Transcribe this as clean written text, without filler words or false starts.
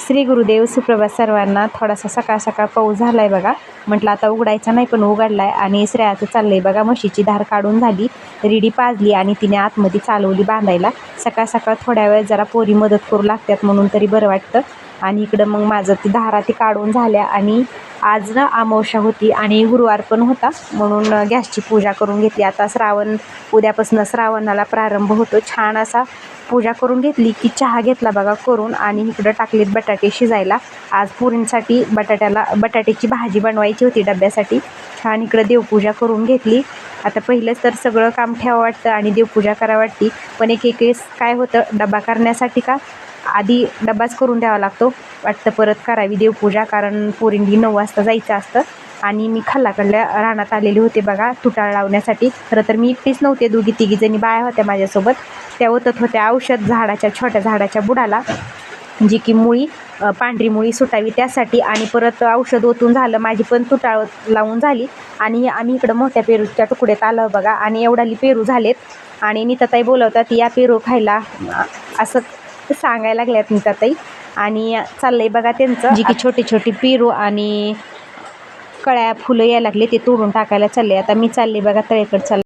श्री गुरुदेव सुप्रभात सर्वांना. थोडासा सकाळ सकाळ पाऊस झालाय बघा. म्हटलं आता उघडायचा नाही पण उघडलाय. आणि श्रेयाचं चाललंय बघा, म्हशीची धार काढून झाली, रिडी पाजली आणि तिने आतमध्ये चालवली बांधायला. सकाळ सकाळ थोड्या वेळ जरा पोरी मदत करू लागतात म्हणून तरी बरं वाटतं. आणि इकडं मग माझं ती धारा ती काढून झाल्या. आणि आज ना अमावस्या होती आणि गुरुवार पण होता म्हणून गॅसची पूजा करून घेतली. आता उद्यापासून श्रावणाला प्रारंभ होतो. छान असा पूजा करून घेतली की चहा घेतला बघा करून. आणि इकडं टाकलेत बटाटे शिजायला. आज पुरींसाठी बटाट्याची भाजी बनवायची होती डब्यासाठी. छान इकडं देवपूजा करून घेतली. आता पहिलंच तर सगळं काम ठेवावं वाटतं आणि देवपूजा करावं वाटते. पण एक वेळेस काय होतं, डबा करण्यासाठी का आधी डब्बाच करून द्यावा लागतो वाटतं, परत करावी देवपूजा, कारण पोरींनी 9 वाजता जायचं असतं. आणि मी खाल्लाकडल्या रानात आलेले होते बघा तुटाळ लावण्यासाठी. खरं तर मी एकटीच नव्हते, 2-3 जणी बाया होत्या माझ्यासोबत. त्या ओतत होत्या औषध छोट्या झाडाच्या बुडाला, जी की मुळी पांढरी मुळी सुटावी त्यासाठी. आणि परत औषध ओतून झालं, माझी पण तुटाळ लावून झाली. आणि आम्ही इकडं मोठ्या पेरूच्या तुकड्यात आलो बघा. आणि एवढाली पेरू झालेत. आणि नीताताई बोलवतात या पेरू खायला असं सांगायला लागल्यात नीताताई. आणि चाललंय बघा त्यांचं, जी की छोटी छोटी पेरू आणि कळ्या फुलं यायला लागले ते तोडून टाकायला चालले. आता मी चालले बघा तळेकडे चालले.